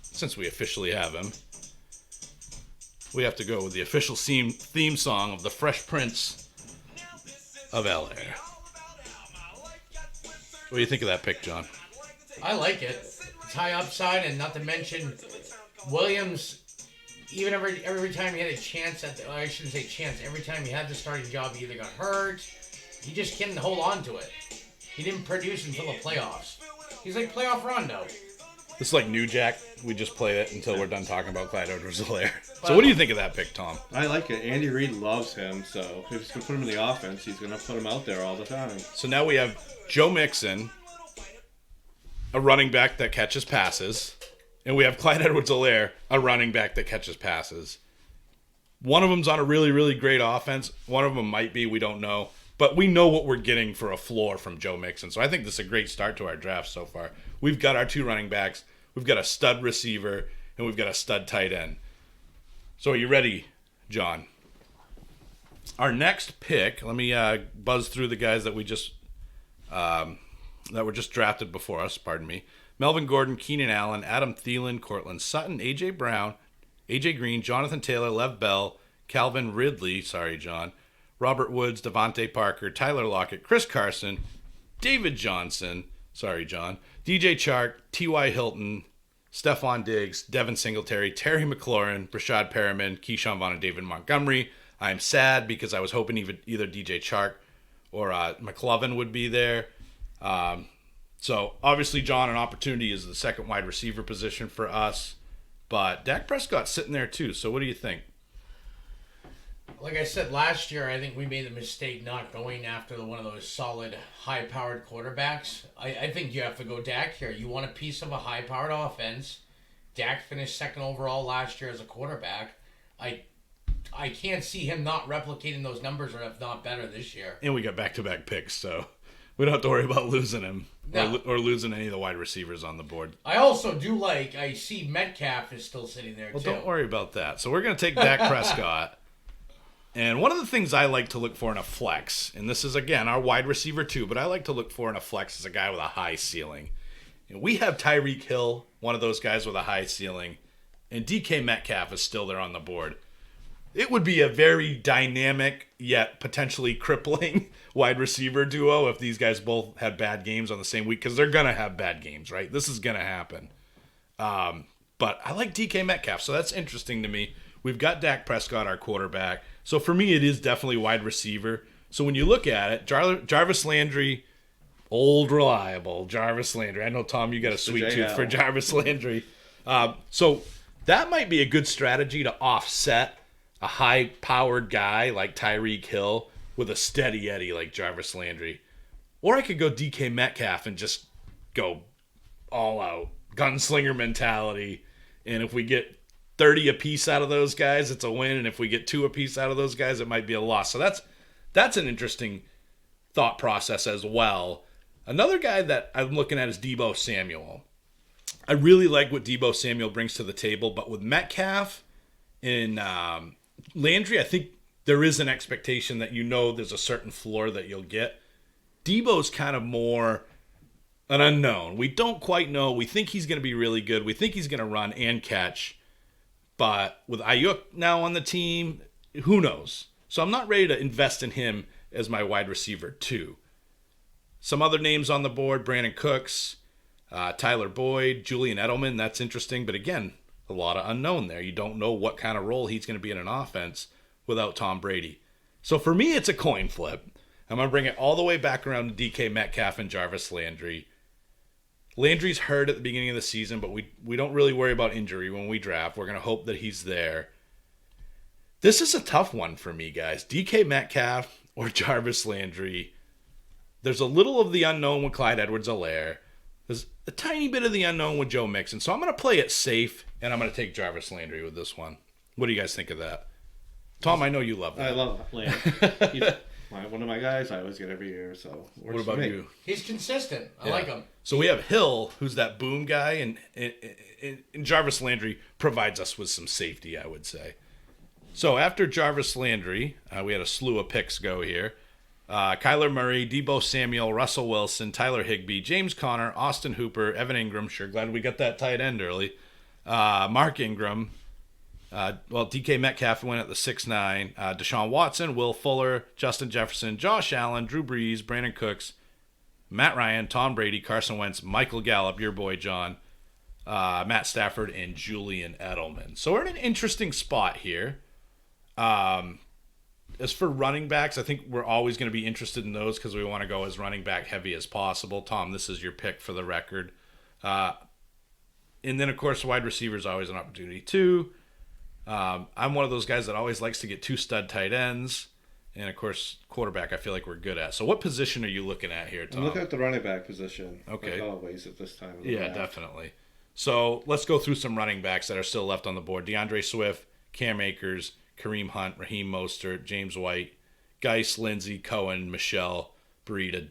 Since we officially have him, we have to go with the official theme song of the Fresh Prince of Bel-Air. What do you think of that pick, John?
I like it. It's high upside, and not to mention Williams. Even every time he had a chance I shouldn't say chance. Every time he had the starting job, he either got hurt. He just couldn't hold on to it. He didn't produce until the playoffs. He's like playoff Rondo.
It's like New Jack. We just play it until we're done talking about Clyde Edwards-Helaire. So what do you think of that pick, Tom?
I like it. Andy Reid loves him, so if he's going to put him in the offense, he's going to put him out there all the time.
So now we have Joe Mixon, a running back that catches passes, and we have Clyde Edwards-Helaire, a running back that catches passes. One of them's on a really, really great offense. One of them might be. We don't know. But we know what we're getting for a floor from Joe Mixon. So I think this is a great start to our draft so far. We've got our 2 running backs. We've got a stud receiver. And we've got a stud tight end. So are you ready, John? Our next pick, let me buzz through the guys that we just that were just drafted before us, pardon me. Melvin Gordon, Keenan Allen, Adam Thielen, Cortland Sutton, A.J. Brown, A.J. Green, Jonathan Taylor, Lev Bell, Calvin Ridley, sorry, John, Robert Woods, Devontae Parker, Tyler Lockett, Chris Carson, David Johnson, sorry, John, DJ Chark, T.Y. Hilton, Stephon Diggs, Devin Singletary, Terry McLaurin, Brashad Perriman, Keyshawn Vaughn, and David Montgomery. I'm sad because I was hoping either DJ Chark or McLovin would be there. So obviously, John, an opportunity is the second wide receiver position for us. But Dak Prescott's sitting there too. So what do you think?
Like I said last year, I think we made the mistake not going after one of those solid, high-powered quarterbacks. I think you have to go Dak here. You want a piece of a high-powered offense. Dak finished second overall last year as a quarterback. I can't see him not replicating those numbers, or if not better, this year.
And we got back-to-back picks, so we don't have to worry about losing him or losing any of the wide receivers on the board.
I also do I see Metcalf is still sitting there,
too.
too.
Don't worry about that. So we're going to take Dak Prescott. And one of the things I like to look for in a flex, and this is, again, our wide receiver too, but I like to look for in a flex is a guy with a high ceiling. And we have Tyreek Hill, one of those guys with a high ceiling, and DK Metcalf is still there on the board. It would be a very dynamic yet potentially crippling wide receiver duo if these guys both had bad games on the same week, because they're going to have bad games, right? This is going to happen. But I like DK Metcalf, so that's interesting to me. We've got Dak Prescott, our quarterback. So for me, it is definitely wide receiver. So when you look at it, Jarvis Landry, old reliable Jarvis Landry. I know, Tom, you got a sweet tooth for Jarvis Landry. So that might be a good strategy to offset a high-powered guy like Tyreek Hill with a steady Eddie like Jarvis Landry. Or I could go DK Metcalf and just go all out, gunslinger mentality. And if we get 30 apiece out of those guys, it's a win. And if we get 2 apiece out of those guys, it might be a loss. So that's an interesting thought process as well. Another guy that I'm looking at is Deebo Samuel. I really like what Deebo Samuel brings to the table, but with Metcalf and Landry, I think there is an expectation that there's a certain floor that you'll get. Deebo's kind of more an unknown. We don't quite know. We think he's going to be really good. We think he's going to run and catch. But with Ayuk now on the team, who knows? So I'm not ready to invest in him as my wide receiver too. Some other names on the board: Brandon Cooks, Tyler Boyd, Julian Edelman. That's interesting. But again, a lot of unknown there. You don't know what kind of role he's going to be in an offense without Tom Brady. So for me, it's a coin flip. I'm going to bring it all the way back around to DK Metcalf and Jarvis Landry. Landry's hurt at the beginning of the season, but we don't really worry about injury when we draft. We're going to hope that he's there. This is a tough one for me, guys. DK Metcalf or Jarvis Landry. There's a little of the unknown with Clyde Edwards-Helaire. There's a tiny bit of the unknown with Joe Mixon. So I'm going to play it safe, and I'm going to take Jarvis Landry with this one. What do you guys think of that? Tom, I know you love that.
I love Landry. He's one of my guys I always get every year. So
what about you?
He's consistent. I like him.
So we have Hill, who's that boom guy, and Jarvis Landry provides us with some safety, I would say. So after Jarvis Landry, we had a slew of picks go here. Kyler Murray, Deebo Samuel, Russell Wilson, Tyler Higbee, James Conner, Austin Hooper, Evan Ingram. Sure glad we got that tight end early. Mark Ingram, DK Metcalf went at the 6'9". Deshaun Watson, Will Fuller, Justin Jefferson, Josh Allen, Drew Brees, Brandon Cooks, Matt Ryan, Tom Brady, Carson Wentz, Michael Gallup, your boy John, Matt Stafford, and Julian Edelman. So we're in an interesting spot here. As for running backs, I think we're always going to be interested in those because we want to go as running back heavy as possible. Tom, this is your pick for the record. And then, of course, wide receiver is always an opportunity too. I'm one of those guys that always likes to get 2 stud tight ends. And, of course, quarterback I feel like we're good at. So what position are you looking at here, Tom?
I'm looking at the running back position.
Okay.
Like always at this time of the
Yeah,
draft.
definitely. So let's go through some running backs that are still left on the board. DeAndre Swift, Cam Akers, Kareem Hunt, Raheem Mostert, James White, Geis, Lindsey, Cohen, Michelle, Breida,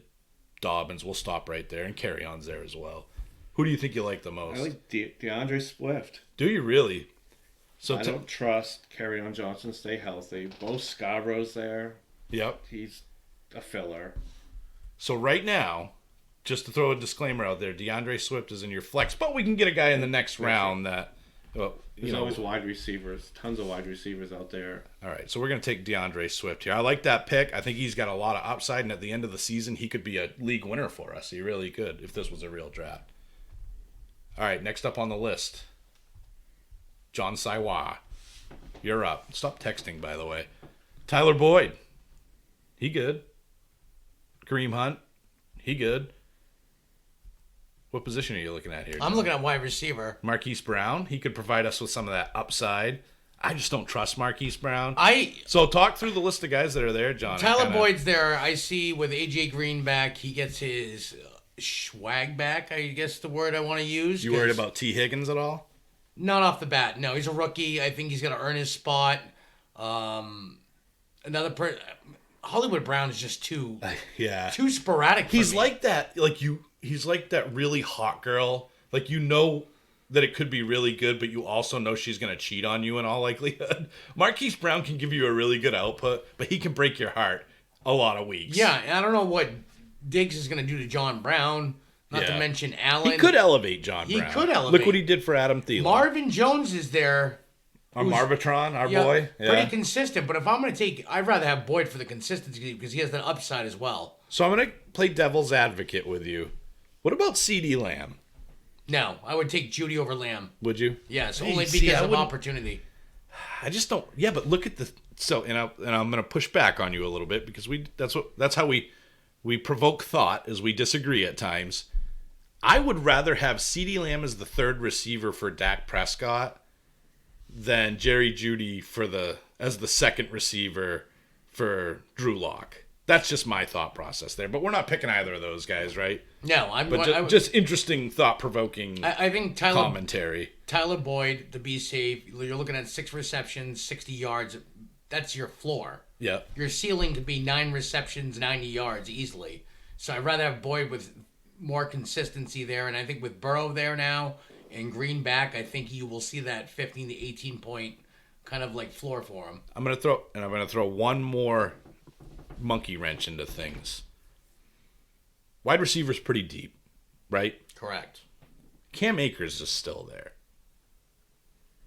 Dobbins. We'll stop right there. And carry-on's there as well. Who do you think you like the most?
I like DeAndre Swift.
Do you really? So
I don't trust Kerryon Johnson to stay healthy. Both Scarborough's there.
Yep.
He's a filler.
So right now, just to throw a disclaimer out there, DeAndre Swift is in your flex, but we can get a guy in the next round that, well,
There's always wide receivers. Tons of wide receivers out there.
All right, so we're going to take DeAndre Swift here. I like that pick. I think he's got a lot of upside, and at the end of the season, he could be a league winner for us. He really could if this was a real draft. All right, next up on the list, John Saiwa. You're up. Stop texting, by the way. Tyler Boyd. He good. Kareem Hunt. He good. What position are you looking at here?
I'm looking at wide receiver.
Marquise Brown. He could provide us with some of that upside. I just don't trust Marquise Brown. So talk through the list of guys that are there, John.
Tyler Boyd's there. I see with A.J. Green back, he gets his swag back, I guess the word I want to use.
You worried about T. Higgins at all?
Not off the bat. No, he's a rookie. I think he's going to earn his spot. Hollywood Brown is just too sporadic.
He's like that. He's like that really hot girl. Like, you know that it could be really good, but you also know she's going to cheat on you in all likelihood. Marquise Brown can give you a really good output, but he can break your heart a lot of weeks.
Yeah, and I don't know what Diggs is going to do to John Brown. Not to mention Allen.
He could elevate John Brown.
He could elevate.
Look what he did for Adam Thielen.
Marvin Jones is there.
Our Marvitron, our boy. Yeah.
Pretty consistent. But if I'm going to take, I'd rather have Boyd for the consistency because he has that upside as well.
So I'm going to play devil's advocate with you. What about CeeDee Lamb?
No, I would take Judy over Lamb.
Would you?
Yes, only because of opportunity.
I just don't. Yeah, but look at the. So, and I'm going to push back on you a little bit because that's how we provoke thought as we disagree at times. I would rather have CeeDee Lamb as the third receiver for Dak Prescott than Jerry Jeudy as the second receiver for Drew Lock. That's just my thought process there. But we're not picking either of those guys, right?
No,
just interesting, thought-provoking
I think
commentary.
Tyler Boyd, to be safe, you're looking at 6 receptions, 60 yards. That's your floor.
Yeah.
Your ceiling could be 9 receptions, 90 yards easily. So I'd rather have Boyd with more consistency there. And I think with Burrow there now and Green back, I think you will see that 15 to 18 point kind of like floor for him.
I'm going to throw one more monkey wrench into things. Wide receiver's pretty deep, right?
Correct.
Cam Akers is still there.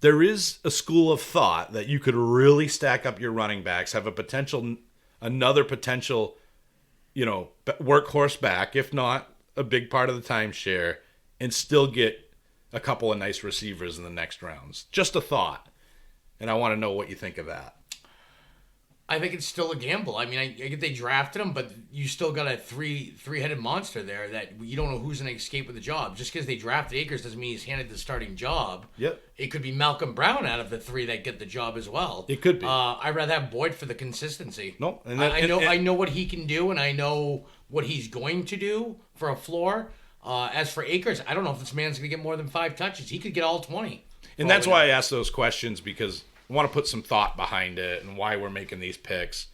There is a school of thought that you could really stack up your running backs, have another potential, workhorse back, if not a big part of the timeshare, and still get a couple of nice receivers in the next rounds. Just a thought. And I want to know what you think of that.
I think it's still a gamble. I mean, I get they drafted him, but you still got a three-headed monster there that you don't know who's going to escape with the job. Just because they drafted Akers doesn't mean he's handed the starting job.
Yep.
It could be Malcolm Brown out of the 3 that get the job as well.
It could be.
I'd rather have Boyd for the consistency.
No,
I know what he can do, and I know what he's going to do for a floor. As for Akers, I don't know if this man's going to get more than 5 touches. He could get all 20.
And that's why I ask those questions, because I want to put some thought behind it and why we're making these picks.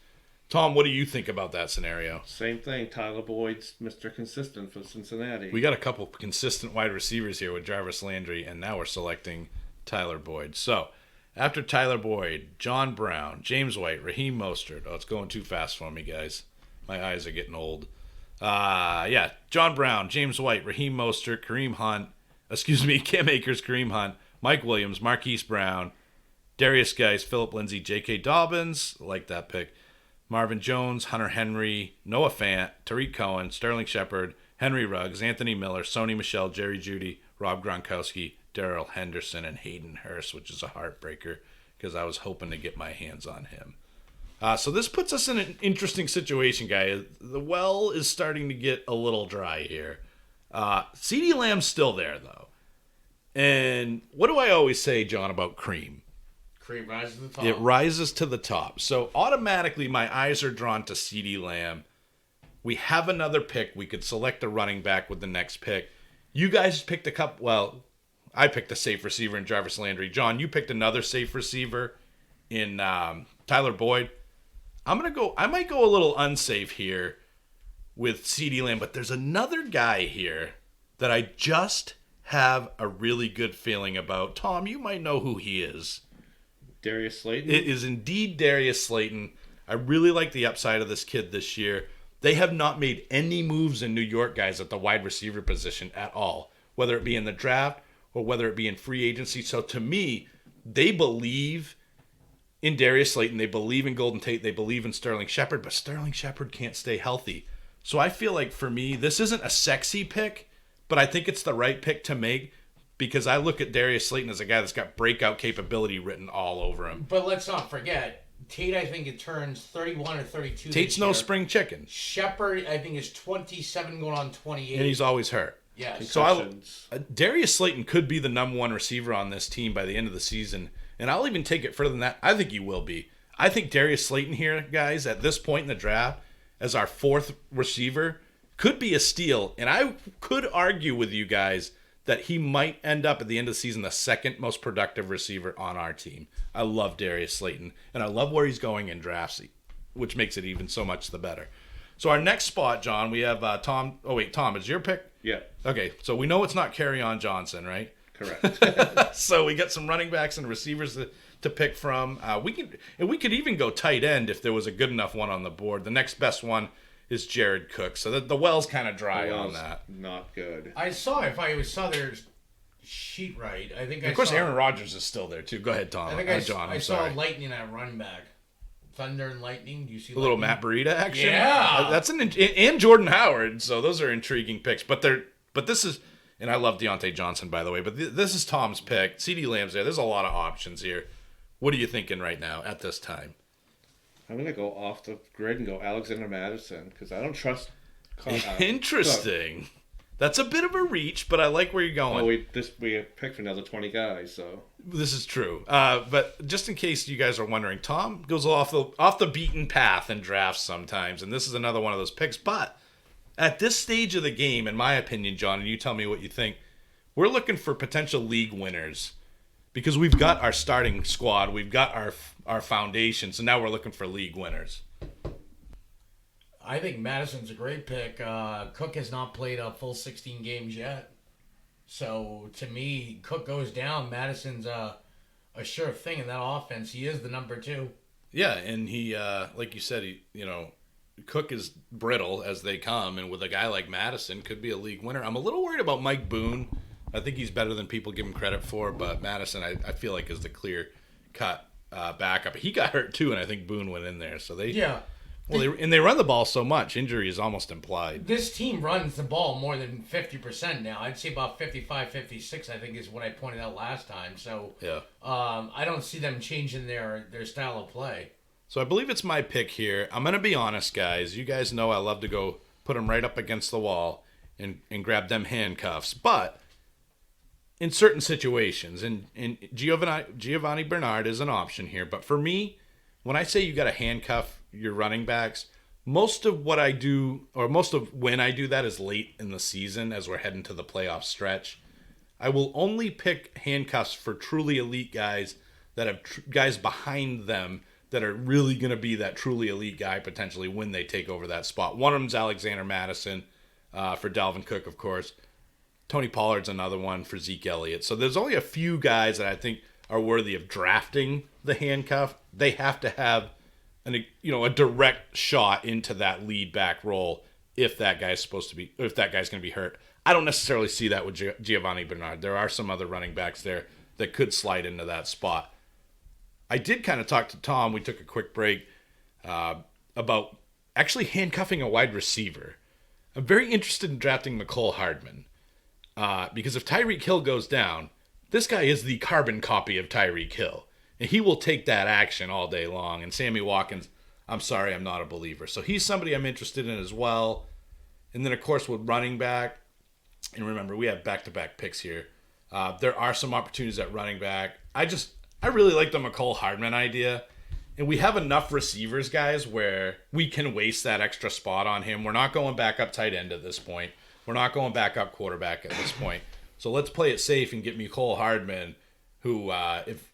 Tom, what do you think about that scenario?
Same thing. Tyler Boyd's Mr. Consistent for Cincinnati.
We got a couple consistent wide receivers here with Jarvis Landry, and now we're selecting Tyler Boyd. So, after Tyler Boyd, John Brown, James White, Raheem Mostert. Oh, it's going too fast for me, guys. My eyes are getting old. John Brown, James White, Raheem Mostert, Cam Akers, Kareem Hunt, Mike Williams, Marquise Brown, Darius Geis, Philip Lindsay, J.K. Dobbins, like that pick. Marvin Jones, Hunter Henry, Noah Fant, Tariq Cohen, Sterling Shepard, Henry Ruggs, Anthony Miller, Sony Michel, Jerry Jeudy, Rob Gronkowski, Darrell Henderson, and Hayden Hurst, which is a heartbreaker because I was hoping to get my hands on him. So this puts us in an interesting situation, guys. The well is starting to get a little dry here. CeeDee Lamb's still there, though. And what do I always say, John, about cream?
Cream rises to the top.
It rises to the top. So automatically my eyes are drawn to CeeDee Lamb. We have another pick. We could select a running back with the next pick. You guys picked a couple. Well, I picked a safe receiver in Jarvis Landry. John, you picked another safe receiver in Tyler Boyd. I might go a little unsafe here with CeeDee Lamb, but there's another guy here that I just have a really good feeling about. Tom, you might know who he is.
Darius Slayton?
It is indeed Darius Slayton. I really like the upside of this kid this year. They have not made any moves in New York, guys, at the wide receiver position at all, whether it be in the draft or whether it be in free agency. So to me, they believe in Darius Slayton. They believe in Golden Tate. They believe in Sterling Shepard, but Sterling Shepard can't stay healthy. So I feel like for me, this isn't a sexy pick, but I think it's the right pick to make because I look at Darius Slayton as a guy that's got breakout capability written all over him.
But let's not forget, Tate, I think it turns 31 or 32
Tate's no spring chicken.
Shepard, I think, is 27 going on 28.
And he's always hurt.
Yeah.
So Darius Slayton could be the number one receiver on this team by the end of the season. And I'll even take it further than that. I think he will be. I think Darius Slayton here, guys, at this point in the draft, as our fourth receiver, could be a steal. And I could argue with you guys that he might end up at the end of the season the second most productive receiver on our team. I love Darius Slayton, and I love where he's going in drafts, which makes it even so much the better. So our next spot, John, we have Tom. Oh, wait, Tom, is your pick?
Yeah.
Okay, so we know it's not Kerryon Johnson, right?
Correct.
So we got some running backs and receivers to pick from. We could even go tight end if there was a good enough one on the board. The next best one is Jared Cook. So the well's kind of dry on that.
Not good.
I saw, if I saw their sheet right, I think I saw...
Of course, Aaron Rodgers is still there, too. Go ahead, Tom.
I think
John,
I
sorry.
saw lightning at running back. Thunder and lightning. Do you see
a little Matt Breida action?
Yeah.
That's and Jordan Howard. So those are intriguing picks. But this is... And I love Deontay Johnson, by the way. But this is Tom's pick. CeeDee Lamb's there. There's a lot of options here. What are you thinking right now at this time?
I'm going to go off the grid and go Alexander Madison because I don't trust...
Interesting. Cook. That's a bit of a reach, but I like where you're going.
Oh, we picked another 20 guys, so...
This is true. But just in case you guys are wondering, Tom goes off the beaten path in drafts sometimes, and this is another one of those picks. But at this stage of the game, in my opinion, John, and you tell me what you think, we're looking for potential league winners because we've got our starting squad, we've got our foundation, so now we're looking for league winners.
I think Madison's a great pick. Cook has not played a full 16 games yet. So, to me, Cook goes down. Madison's a sure thing in that offense. He is the number 2.
Yeah, and he, like you said, Cook is brittle as they come, and with a guy like Madison, could be a league winner. I'm a little worried about Mike Boone. I think he's better than people give him credit for, but Madison, I feel like, is the clear-cut backup. He got hurt, too, and I think Boone went in there. So they... Yeah. Well, they run the ball so much. Injury is almost implied.
This team runs the ball more than 50% now. I'd say about 55, 56, I think, is what I pointed out last time. So yeah, I don't see them changing their style of play.
So I believe it's my pick here. I'm going to be honest, guys. You guys know I love to go put them right up against the wall and grab them handcuffs. But in certain situations, and Giovanni Bernard is an option here. But for me, when I say you got to handcuff your running backs, most of when I do that is late in the season as we're heading to the playoff stretch. I will only pick handcuffs for truly elite guys that have guys behind them that are really going to be that truly elite guy potentially when they take over that spot. One of them is Alexander Madison for Dalvin Cook, of course. Tony Pollard's another one for Zeke Elliott. So there's only a few guys that I think are worthy of drafting the handcuff. They have to have a direct shot into that lead back role if that guy's going to be hurt. I don't necessarily see that with Giovanni Bernard. There are some other running backs there that could slide into that spot. I did kind of talk to Tom. We took a quick break about actually handcuffing a wide receiver. I'm very interested in drafting McCole Hardman because if Tyreek Hill goes down, this guy is the carbon copy of Tyreek Hill. And he will take that action all day long. And Sammy Watkins, I'm sorry, I'm not a believer. So he's somebody I'm interested in as well. And then, of course, with running back, and remember, we have back-to-back picks here. There are some opportunities at running back. I really like the McCole Hardman idea. And we have enough receivers, guys, where we can waste that extra spot on him. We're not going back up tight end at this point. We're not going back up quarterback at this point. So let's play it safe and get McCole Hardman, who, if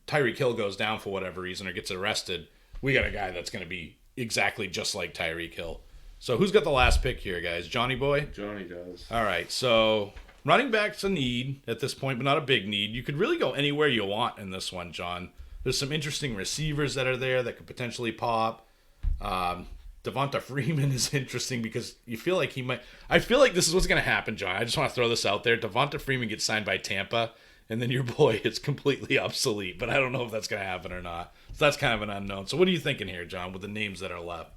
Tyreek Hill goes down for whatever reason or gets arrested, we got a guy that's going to be exactly just like Tyreek Hill. So who's got the last pick here, guys? Johnny boy?
Johnny does.
All right, so running back's a need at this point, but not a big need. You could really go anywhere you want in this one, John. There's some interesting receivers that are there that could potentially pop. Devonta Freeman is interesting because you feel like he might. I feel like this is what's going to happen, John. I just want to throw this out there. Devonta Freeman gets signed by Tampa, and then your boy is completely obsolete. But I don't know if that's going to happen or not. So that's kind of an unknown. So what are you thinking here, John, with the names that are left?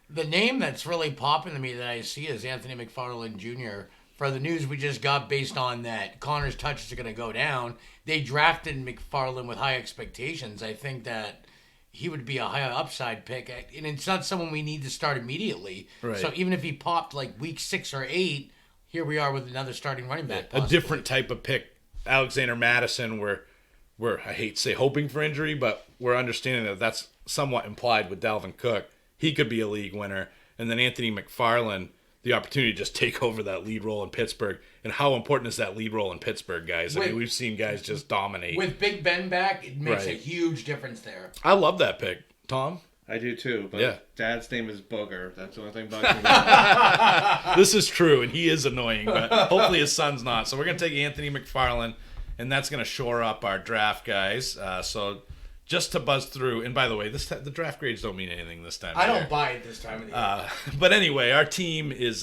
The name that's really popping to me that I see is Anthony McFarland Jr. For the news we just got based on that Connor's touches are going to go down, they drafted McFarland with high expectations. I think that he would be a high upside pick, and it's not someone we need to start immediately.
Right.
So even if he popped like week 6 or 8, here we are with another starting running back.
A different type of pick. Alexander Madison, we're I hate to say hoping for injury, but we're understanding that that's somewhat implied with Dalvin Cook. He could be a league winner. And then Anthony McFarland, the opportunity to just take over that lead role in Pittsburgh. And how important is that lead role in Pittsburgh, guys? I mean, we've seen guys just dominate.
With Big Ben back, it makes a huge difference there.
I love that pick. Tom?
I do too, but
yeah.
Dad's name is Booger. That's the only thing bugging me.
This is true, and he is annoying, but hopefully his son's not. So we're going to take Anthony McFarland, and that's going to shore up our draft, guys. So just to buzz through, and by the way, the draft grades don't mean anything this time.
I don't buy it this time of the year.
But anyway, our team is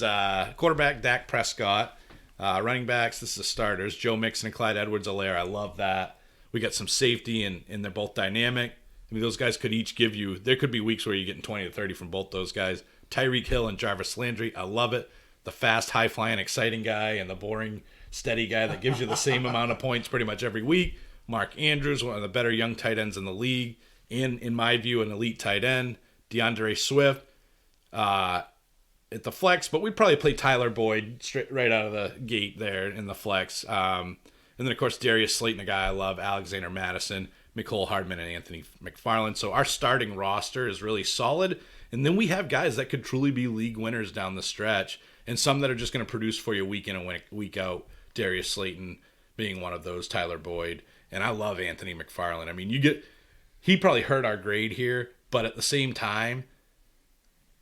quarterback Dak Prescott, running backs, this is the starters, Joe Mixon and Clyde Edwards-Helaire. I love that. We got some safety, and they're both dynamic. I mean, those guys could each give you, there could be weeks where you're getting 20 to 30 from both those guys. Tyreek Hill and Jarvis Landry, I love it. The fast, high-flying, exciting guy and the boring, steady guy that gives you the same amount of points pretty much every week. Mark Andrews, one of the better young tight ends in the league. And, in my view, an elite tight end. DeAndre Swift at the flex, but we'd probably play Tyler Boyd straight right out of the gate there in the flex. And then, of course, Darius Slayton, a guy I love, Alexander Madison, McCole Hardman, and Anthony McFarland. So our starting roster is really solid. And then we have guys that could truly be league winners down the stretch, and some that are just going to produce for you week in and week out. Darius Slayton being one of those, Tyler Boyd. And I love Anthony McFarland. I mean, he probably hurt our grade here, but at the same time,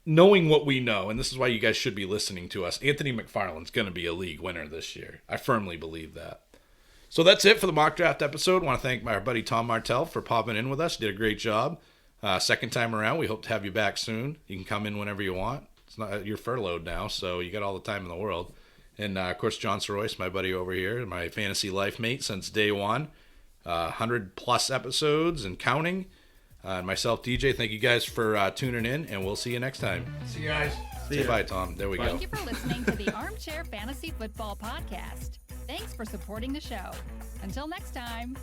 knowing what we know, and this is why you guys should be listening to us, Anthony McFarland's going to be a league winner this year. I firmly believe that. So that's it for the mock draft episode. I want to thank my buddy Tom Martell for popping in with us. You did a great job. Second time around. We hope to have you back soon. You can come in whenever you want. It's not you're furloughed now, so you got all the time in the world. And, of course, John Soroyce, my buddy over here, my fantasy life mate since day one. 100-plus episodes and counting. And myself, DJ, thank you guys for tuning in, and we'll see you next time.
See you guys.
Say bye, Tom. There we go.
Thank you for listening to the Armchair Fantasy Football Podcast. Thanks for supporting the show. Until next time.